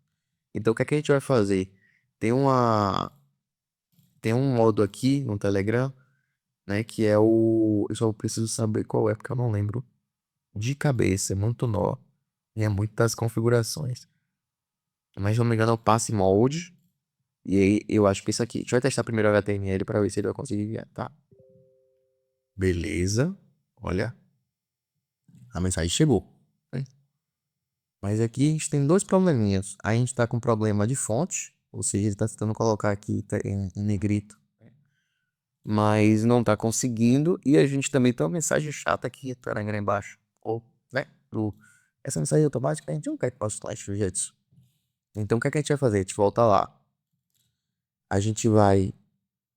Então o que é que a gente vai fazer? Tem uma tem um modo aqui no Telegram, né, que é eu só preciso saber qual é, porque eu não lembro de cabeça, é muito nó, e é muitas configurações. Mas se não me engano é o Pass Mode, E aí eu acho que isso aqui. Deixa eu testar primeiro o HTML para ver se ele vai conseguir enviar, tá? Beleza. Olha, a mensagem chegou. Né? Mas aqui a gente tem dois probleminhas. A gente tá com problema de fonte, ou seja, ele tá tentando colocar aqui em negrito, mas não tá conseguindo. E a gente também tem uma mensagem chata aqui, taranga embaixo. Ou, né? Essa mensagem automática a gente não quer que possa falar isso. Então o que é que a gente vai fazer? A gente volta lá. A gente vai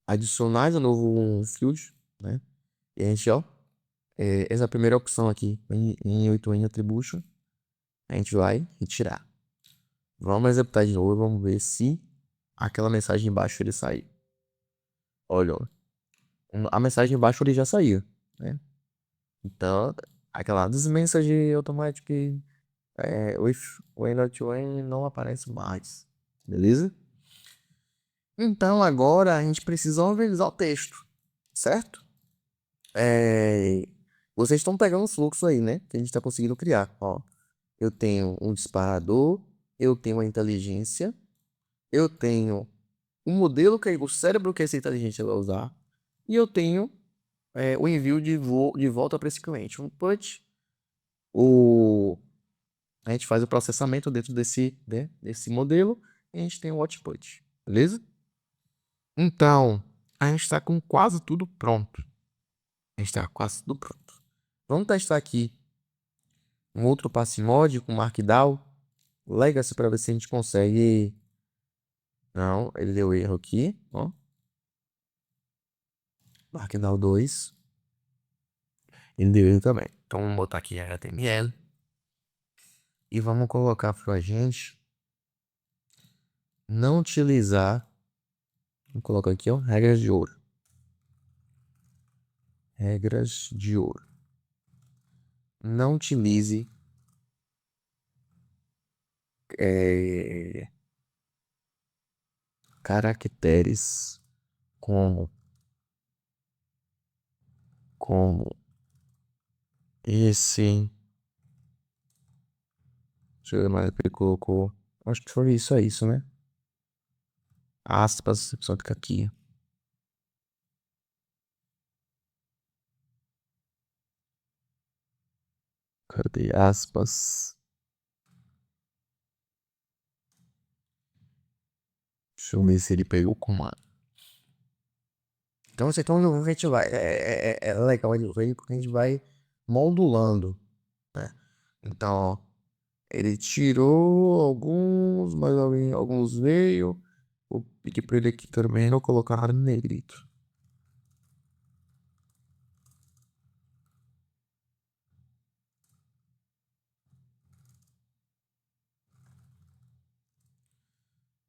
adicionar de novo um field, né? E a gente, ó, essa primeira opção aqui, em 8N Attribution, a gente vai retirar. Vamos executar de novo, vamos ver se aquela mensagem embaixo ele saiu. Olha, ó, a mensagem embaixo ele já saiu, né? Então, aquela this message automatic with when not when não aparece mais, beleza? Então agora a gente precisa organizar o texto, certo? Vocês estão pegando o fluxo aí, né? Que a gente está conseguindo criar. Ó, eu tenho um disparador, eu tenho uma inteligência, eu tenho um modelo que o cérebro que essa inteligência vai usar, e eu tenho o envio de volta para esse cliente. Um put, a gente faz o processamento dentro desse modelo e a gente tem o output, beleza? Então, a gente está com quase tudo pronto. A gente está quase tudo pronto. Vamos testar aqui um outro passe mod com Markdown Legacy para ver se a gente consegue. Não, ele deu erro aqui, ó. Markdown 2. Ele deu erro também. Então vamos botar aqui HTML e vamos colocar para a gente não utilizar. Vou colocar aqui, ó, regras de ouro. Regras de ouro. Não utilize caracteres como como esse. Deixa eu ver mais o que ele colocou. Acho que foi isso, é isso, né? Aspas, só fica aqui. Cadê aspas? Deixa eu ver se ele pegou o comando. Então, você então a gente vai. É legal ele ver porque a gente vai modulando, né? Então, ó, ele tirou alguns, mas alguns veio. Vou pedir pra ele aqui também não colocar no negrito.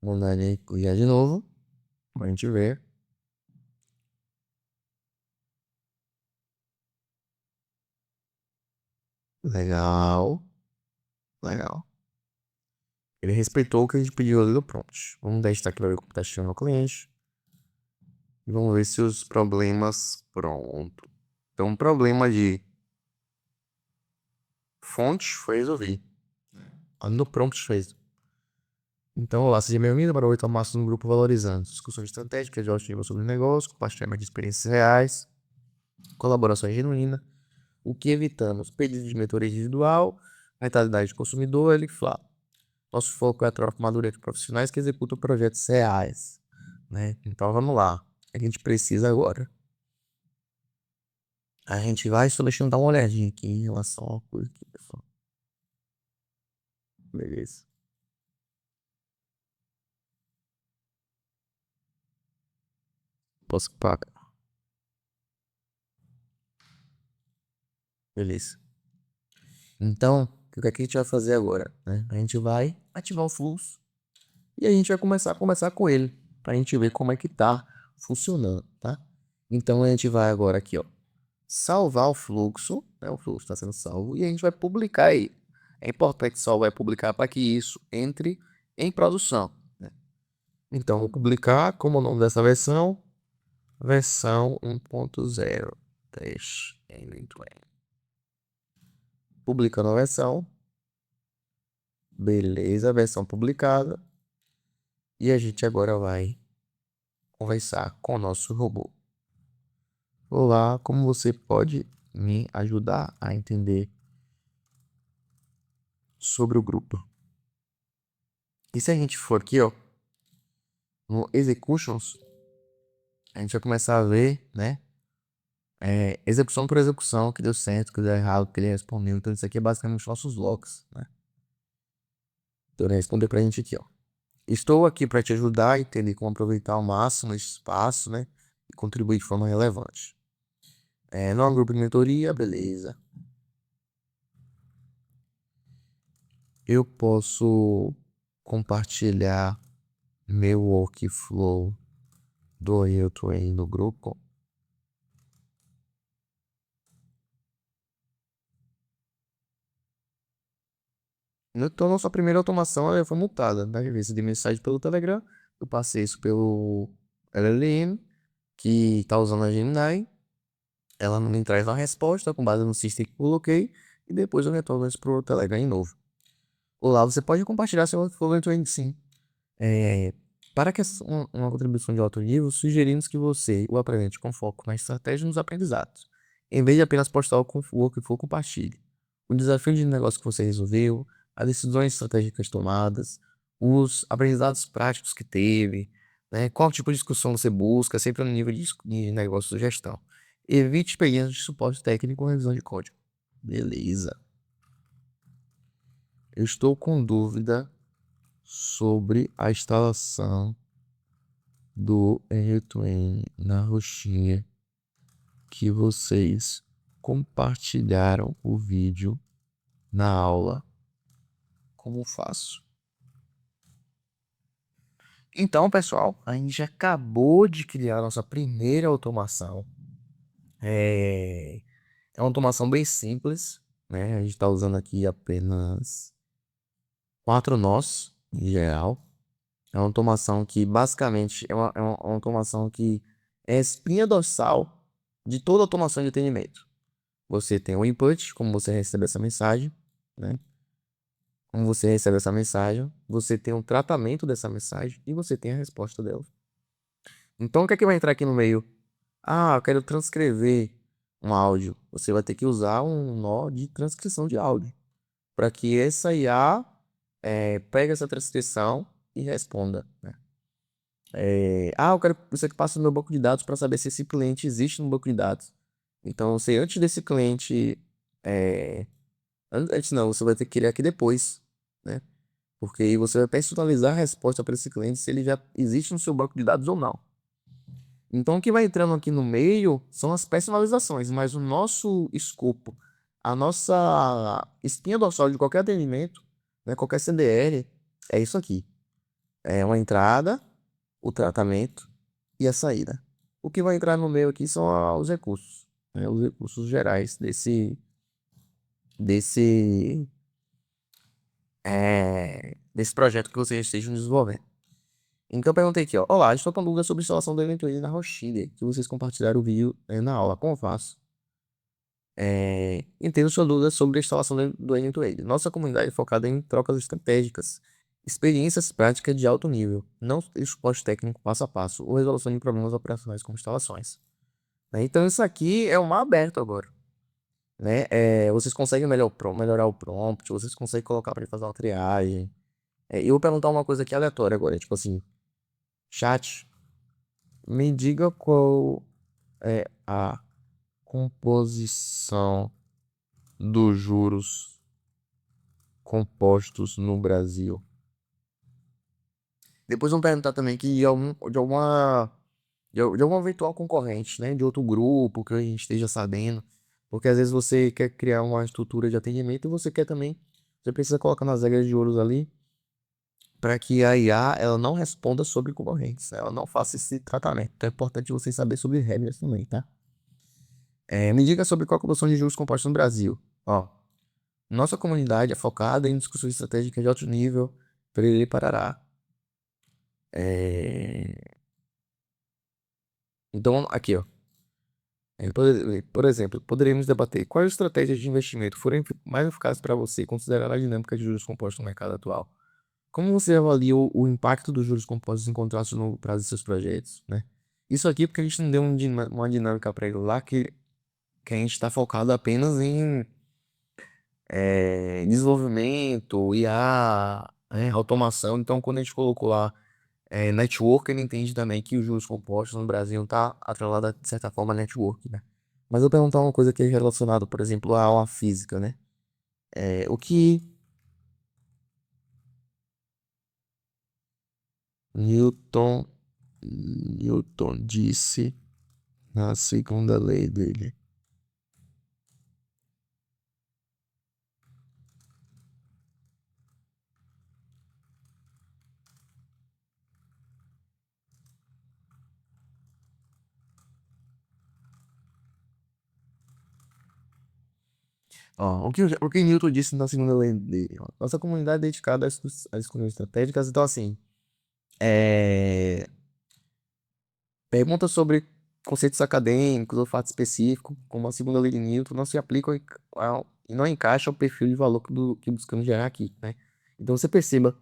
Vamos dar ele criar de novo. Pra gente ver. Legal. Legal. Ele respeitou o que a gente pediu ali do prompt. Vamos dar destaque para o computação ao cliente. E vamos ver se os problemas. Pronto. Então, um problema de fonte foi resolvido. No prompt fez. Então, olá, seja bem-vindo para o 8 Março no grupo Valorizando. Discussões estratégicas de alto nível sobre o negócio, compartilhamento de experiências reais, colaboração genuína, o que evitamos? Pedidos de mentoria individual, mentalidade de consumidor, ele fala. Nosso foco é a troca madura de profissionais que executam projetos reais, né? Então, vamos lá. A gente precisa agora. A gente vai só deixando dar uma olhadinha aqui em relação a coisa aqui, pessoal. Beleza. Posso pagar. Beleza. Então, o que é que a gente vai fazer agora, né? A gente vai ativar o fluxo e a gente vai começar a conversar com ele pra gente ver como é que tá funcionando, tá? Então a gente vai agora aqui, ó, salvar o fluxo, né? O fluxo está sendo salvo e a gente vai publicar aí. É importante que só vai publicar para que isso entre em produção, né? Então vou publicar como o nome dessa versão, versão 1.0. Teste end-to-end. Publicando a versão. Beleza, versão publicada. E a gente agora vai conversar com o nosso robô. Olá, como você pode me ajudar a entender sobre o grupo? E se a gente for aqui, ó, no Executions, a gente vai começar a ver, né? Execução por execução, que deu certo, que deu errado, que ele respondeu. Então, isso aqui é basicamente nossos logs, né? Então, ele vai responder pra gente aqui, ó. Estou aqui para te ajudar a entender como aproveitar ao máximo esse espaço, né? E contribuir de forma relevante. Não é um grupo de mentoria, beleza. Eu posso compartilhar meu workflow do Ailton aí no grupo. Então, nossa primeira automação ela foi multada, né? Recebi mensagem pelo Telegram, eu passei isso pelo LLM, que está usando a Gemini. Ela não me traz uma resposta com base no system que coloquei, e depois eu retorno isso pro Telegram de novo. Olá, você pode compartilhar seu workflow em sim. É, para que uma contribuição de alto nível, sugerimos que você o apresente com foco na estratégia e nos aprendizados, em vez de apenas postar o workflow, compartilhe. O desafio de negócio que você resolveu, as decisões estratégicas tomadas, os aprendizados práticos que teve, né? Qual tipo de discussão você busca, sempre no nível de negócio de gestão. Evite experiências de suporte técnico ou revisão de código. Beleza. Eu estou com dúvida sobre a instalação do Airtwin na roxinha que vocês compartilharam o vídeo na aula. Como faço? Então, pessoal, a gente acabou de criar a nossa primeira automação. É uma automação bem simples, né? A gente está usando aqui apenas 4 nós em geral. É uma automação que basicamente é uma automação que é a espinha dorsal de toda automação de atendimento. Você tem o input, como você recebe essa mensagem, né? Como você recebe essa mensagem, você tem um tratamento dessa mensagem e você tem a resposta dela. Então, o que é que vai entrar aqui no meio? Ah, eu quero transcrever um áudio. Você vai ter que usar um nó de transcrição de áudio para que essa IA pegue essa transcrição e responda, né? Eu quero que você passe no meu banco de dados para saber se esse cliente existe no banco de dados. Então, você antes desse cliente, antes não, você vai ter que criar aqui depois, né? Porque aí você vai personalizar a resposta para esse cliente se ele já existe no seu banco de dados ou não. Então, o que vai entrando aqui no meio são as personalizações, mas o nosso escopo, a nossa espinha dorsal de qualquer atendimento, né, qualquer CDR, é isso aqui. É uma entrada, o tratamento e a saída. O que vai entrar no meio aqui são os recursos, né, os recursos gerais desse, desse projeto que vocês estejam desenvolvendo. Então eu perguntei aqui, ó. Olá, estou com dúvida sobre a instalação do Eventually na Rochile, que vocês compartilharam o vídeo na aula. Como eu faço? Entendo sua dúvida sobre a instalação do Eventually. Nossa comunidade é focada em trocas estratégicas, experiências práticas de alto nível, não suporte técnico passo a passo, ou resolução de problemas operacionais com instalações. Né? Então isso aqui é um mar aberto agora. Né? Vocês conseguem melhorar o prompt, vocês conseguem colocar para fazer uma triagem. E eu vou perguntar uma coisa aqui aleatória agora, tipo assim, chat. Me diga qual é a composição dos juros compostos no Brasil. Depois vamos perguntar também que de alguma eventual concorrente, né? De outro grupo que a gente esteja sabendo. Porque às vezes você quer criar uma estrutura de atendimento e você quer também. Você precisa colocar nas regras de juros ali para que a IA ela não responda sobre concorrentes. Ela não faça esse tratamento. Então é importante vocês saberem sobre regras também, tá? Me diga sobre qual a composição de juros compostos no Brasil. Ó, nossa comunidade é focada em discussões estratégicas de alto nível, perere parará. Então, aqui, ó. Por exemplo, poderíamos debater quais estratégias de investimento forem mais eficazes para você, considerar a dinâmica de juros compostos no mercado atual. Como você avalia o impacto dos juros compostos em contratos no longo prazo de seus projetos, né? Isso aqui porque a gente não deu uma dinâmica para ele lá que a gente está focado apenas em desenvolvimento, IA, automação. Então, quando a gente colocou lá network, ele entende também que os juros compostos no Brasil tá atrelado, de certa forma, a network, né? Mas eu vou perguntar uma coisa que é relacionada, por exemplo, à aula física, né? O que Newton, Newton disse na segunda lei dele. Ó, o que Newton disse na segunda lei dele? Ó, nossa comunidade é dedicada às discussões estratégicas. Então, assim, é, perguntas sobre conceitos acadêmicos ou fatos específicos, como a segunda lei de Newton, não se aplicam e não encaixam ao perfil de valor que buscamos gerar aqui, né? Então, você perceba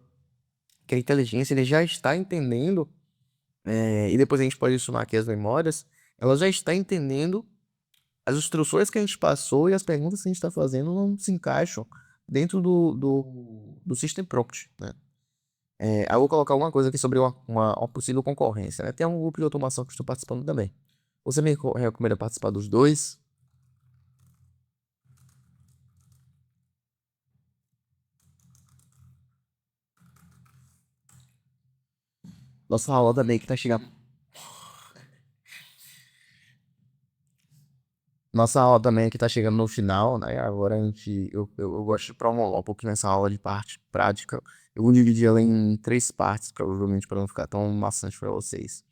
que a inteligência ele já está entendendo, e depois a gente pode somar aqui as memórias, ela já está entendendo as instruções que a gente passou e as perguntas que a gente está fazendo não se encaixam dentro do System Prompt, né? Aí eu vou colocar alguma coisa aqui sobre uma possível concorrência, né? Tem um grupo de automação que eu estou participando também. Você me recomenda participar dos dois? Nossa aula também que tá chegando. Nossa aula também que tá chegando no final, né? Agora eu gosto de prolongar um pouquinho essa aula de parte prática. Eu vou dividir ela em três partes, provavelmente, para não ficar tão maçante para vocês.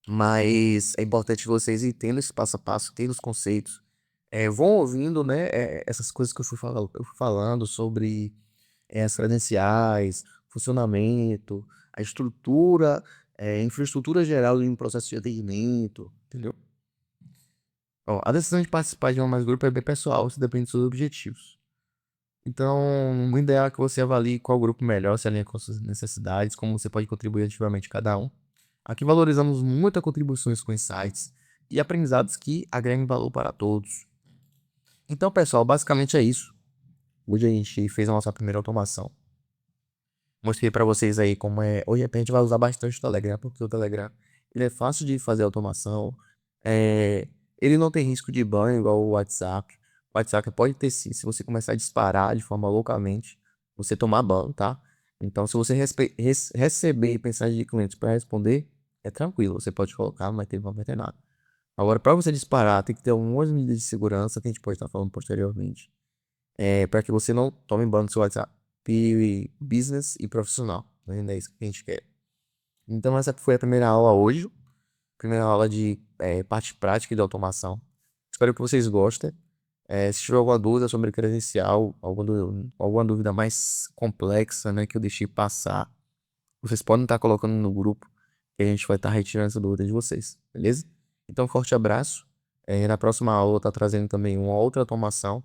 Mas é importante que vocês entendam esse passo a passo, entendam os conceitos. Vão ouvindo, né, essas coisas que eu fui falando sobre as credenciais, funcionamento, a estrutura, infraestrutura geral em um processo de atendimento, entendeu? Ó, a decisão de participar de um mais grupo é bem pessoal, isso depende dos seus objetivos. Então, o ideal é que você avalie qual grupo melhor se alinha com suas necessidades, como você pode contribuir ativamente cada um. Aqui valorizamos muito as contribuições com insights e aprendizados que agregam valor para todos. Então, pessoal, basicamente é isso. Hoje a gente fez a nossa primeira automação. Mostrei para vocês aí como é. Hoje a gente vai usar bastante o Telegram, porque o Telegram ele é fácil de fazer automação. É, ele não tem risco de ban igual o WhatsApp. O WhatsApp pode ter sim, se você começar a disparar de forma loucamente, você tomar ban, tá? Então, se você receber mensagem de clientes para responder, é tranquilo, você pode colocar, não vai ter nada. Agora, para você disparar, tem que ter algumas medidas de segurança que a gente pode estar falando posteriormente, para que você não tome ban no seu WhatsApp business e profissional. Né? É isso que a gente quer. Então, essa foi a primeira aula hoje. Primeira aula de parte prática e de automação. Espero que vocês gostem. Se tiver alguma dúvida sobre credencial, alguma dúvida mais complexa, né, que eu deixei passar, vocês podem estar colocando no grupo que a gente vai estar retirando essa dúvida de vocês, beleza? Então, um forte abraço. Na próxima aula eu vou estar trazendo também uma outra automação,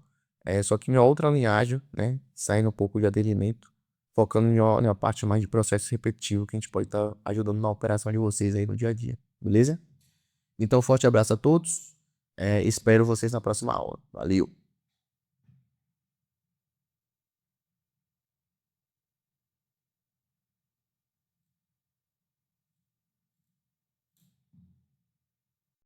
só que em outra linhagem, né? Saindo um pouco de atendimento, focando em uma parte mais de processo repetitivo que a gente pode estar ajudando na operação de vocês aí no dia a dia, beleza? Então, um forte abraço a todos. Espero vocês na próxima aula. Valeu!